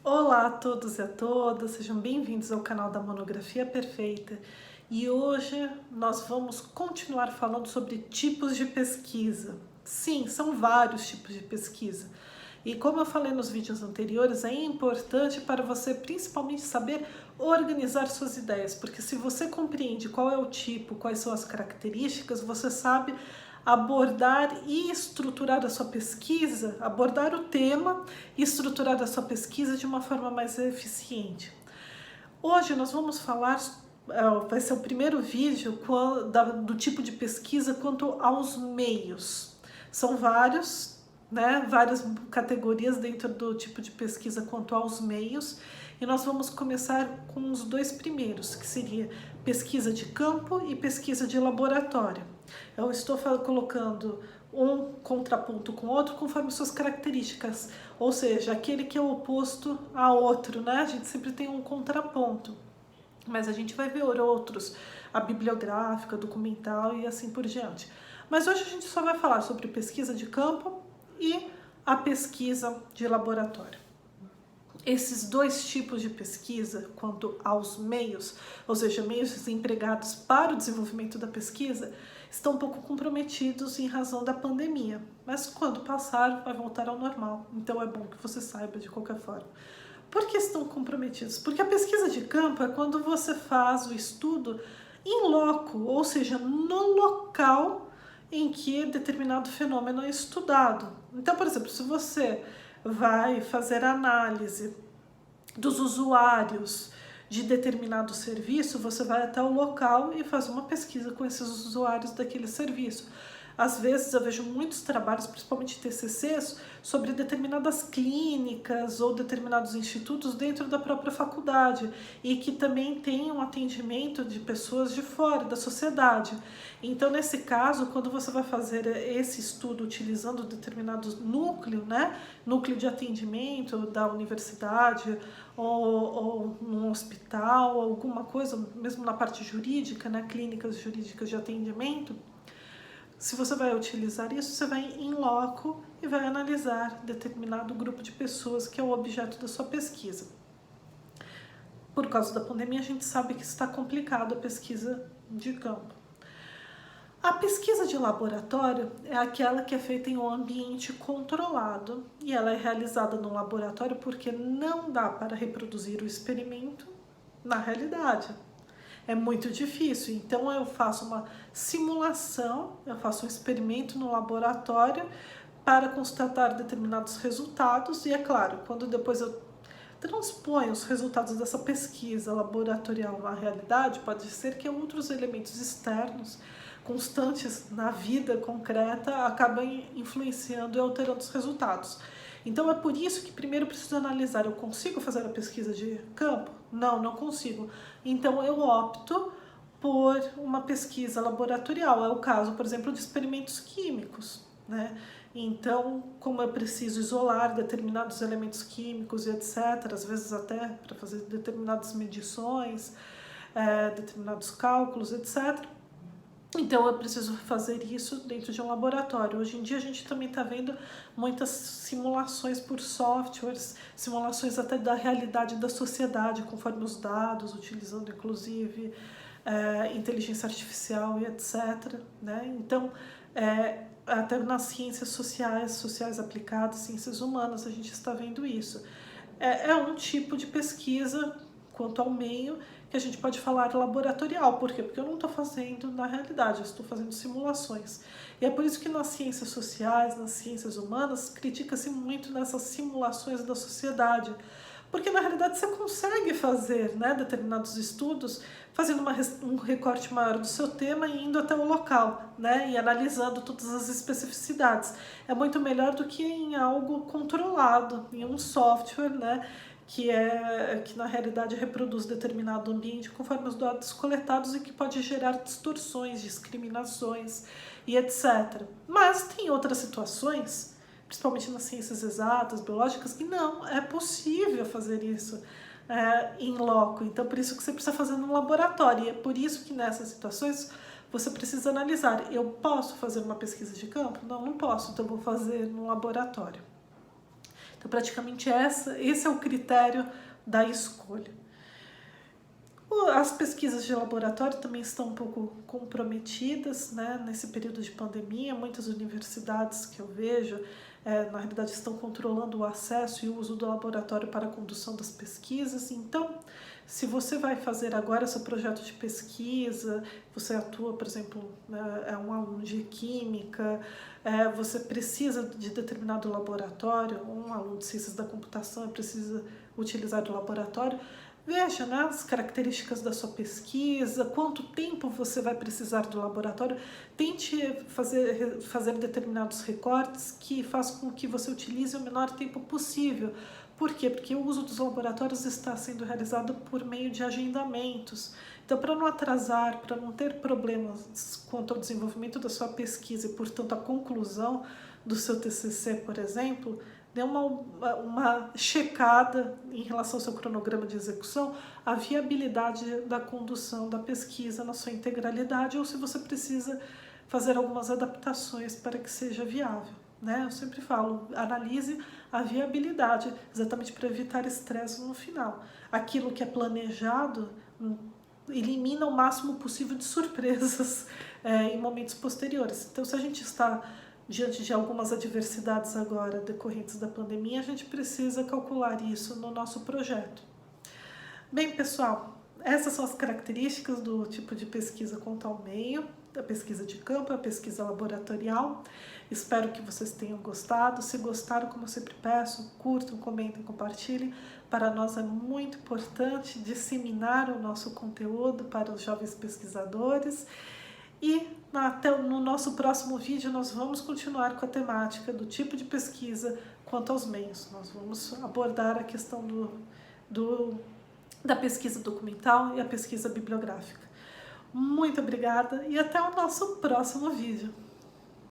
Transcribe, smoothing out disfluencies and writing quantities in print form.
Olá a todos e a todas, sejam bem-vindos ao canal da Monografia Perfeita e hoje nós vamos continuar falando sobre tipos de pesquisa. Sim, são vários tipos de pesquisa e como eu falei nos vídeos anteriores, é importante para você principalmente saber organizar suas ideias, porque se você compreende qual é o tipo, quais são as características, você sabe abordar e estruturar a sua pesquisa, abordar o tema e estruturar a sua pesquisa de uma forma mais eficiente. Hoje nós vamos falar, vai ser o primeiro vídeo do tipo de pesquisa quanto aos meios. São vários, né, várias categorias dentro do tipo de pesquisa quanto aos meios, e nós vamos começar com os dois primeiros, que seria pesquisa de campo e pesquisa de laboratório. Eu estou colocando um contraponto com o outro conforme suas características, ou seja, aquele que é o oposto a outro, né? A gente sempre tem um contraponto, mas a gente vai ver outros, a bibliográfica, documental e assim por diante. Mas hoje a gente só vai falar sobre pesquisa de campo e a pesquisa de laboratório. Esses dois tipos de pesquisa, quanto aos meios, ou seja, meios empregados para o desenvolvimento da pesquisa, estão um pouco comprometidos em razão da pandemia, mas quando passar vai voltar ao normal, então é bom que você saiba de qualquer forma. Por que estão comprometidos? Porque a pesquisa de campo é quando você faz o estudo em loco, ou seja, no local em que determinado fenômeno é estudado. Então, por exemplo, se você vai fazer análise dos usuários de determinado serviço, você vai até o local e faz uma pesquisa com esses usuários daquele serviço. Às vezes eu vejo muitos trabalhos, principalmente TCCs, sobre determinadas clínicas ou determinados institutos dentro da própria faculdade e que também tem um atendimento de pessoas de fora da sociedade. Então, nesse caso, quando você vai fazer esse estudo utilizando determinado núcleo, né, núcleo de atendimento da universidade ou num hospital, alguma coisa, mesmo na parte jurídica, né, clínicas jurídicas de atendimento, se você vai utilizar isso, você vai em loco e vai analisar determinado grupo de pessoas que é o objeto da sua pesquisa. Por causa da pandemia, a gente sabe que está complicado a pesquisa de campo. A pesquisa de laboratório é aquela que é feita em um ambiente controlado e ela é realizada no laboratório porque não dá para reproduzir o experimento na realidade. É muito difícil, então eu faço uma simulação, eu faço um experimento no laboratório para constatar determinados resultados e é claro, quando depois eu transponho os resultados dessa pesquisa laboratorial na realidade, pode ser que outros elementos externos, constantes na vida concreta, acabem influenciando e alterando os resultados. Então é por isso que primeiro eu preciso analisar, eu consigo fazer a pesquisa de campo? Não, não consigo. Então eu opto por uma pesquisa laboratorial, é o caso, por exemplo, de experimentos químicos, né? Então, como eu preciso isolar determinados elementos químicos e etc., às vezes até para fazer determinadas medições, determinados cálculos, etc., então eu preciso fazer isso dentro de um laboratório. Hoje em dia a gente também está vendo muitas simulações por softwares, simulações até da realidade da sociedade, conforme os dados, utilizando inclusive inteligência artificial e etc. Né? Então, até nas ciências sociais aplicadas, ciências humanas, a gente está vendo isso. É um tipo de pesquisa quanto ao meio que a gente pode falar laboratorial. Por quê? Porque eu não estou fazendo na realidade, eu estou fazendo simulações. E é por isso que nas ciências sociais, nas ciências humanas, critica-se muito nessas simulações da sociedade. Porque na realidade você consegue fazer, né, determinados estudos fazendo um recorte maior do seu tema e indo até o local, né, e analisando todas as especificidades. É muito melhor do que em algo controlado, em um software, né, que na realidade reproduz determinado ambiente conforme os dados coletados e que pode gerar distorções, discriminações e etc. Mas tem outras situações, principalmente nas ciências exatas, biológicas, que não é possível fazer isso em loco. Então, por isso que você precisa fazer no laboratório. E é por isso que nessas situações você precisa analisar. Eu posso fazer uma pesquisa de campo? Não, não posso, então eu vou fazer no laboratório. Então, praticamente esse é o critério da escolha. As pesquisas de laboratório também estão um pouco comprometidas, né? Nesse período de pandemia. Muitas universidades que eu vejo, na realidade, estão controlando o acesso e o uso do laboratório para a condução das pesquisas. Então, se você vai fazer agora seu projeto de pesquisa, você atua, por exemplo, é um aluno de química, você precisa de determinado laboratório, um aluno de ciências da computação precisa utilizar o laboratório, veja, né, as características da sua pesquisa, quanto tempo você vai precisar do laboratório. Tente fazer determinados recortes que façam com que você utilize o menor tempo possível. Por quê? Porque o uso dos laboratórios está sendo realizado por meio de agendamentos. Então, para não atrasar, para não ter problemas quanto ao desenvolvimento da sua pesquisa e, portanto, a conclusão do seu TCC, por exemplo, dê uma checada em relação ao seu cronograma de execução, a viabilidade da condução da pesquisa na sua integralidade, ou se você precisa fazer algumas adaptações para que seja viável. Né? Eu sempre falo, analise a viabilidade, exatamente para evitar estresse no final. Aquilo que é planejado elimina o máximo possível de surpresas em momentos posteriores. Então, se a gente está diante de algumas adversidades agora decorrentes da pandemia, a gente precisa calcular isso no nosso projeto. Bem, pessoal, essas são as características do tipo de pesquisa quanto ao meio, a pesquisa de campo, a pesquisa laboratorial. Espero que vocês tenham gostado. Se gostaram, como eu sempre peço, curtam, comentem, compartilhem. Para nós é muito importante disseminar o nosso conteúdo para os jovens pesquisadores. E até no nosso próximo vídeo nós vamos continuar com a temática do tipo de pesquisa quanto aos meios. Nós vamos abordar a questão da pesquisa documental e a pesquisa bibliográfica. Muito obrigada e até o nosso próximo vídeo.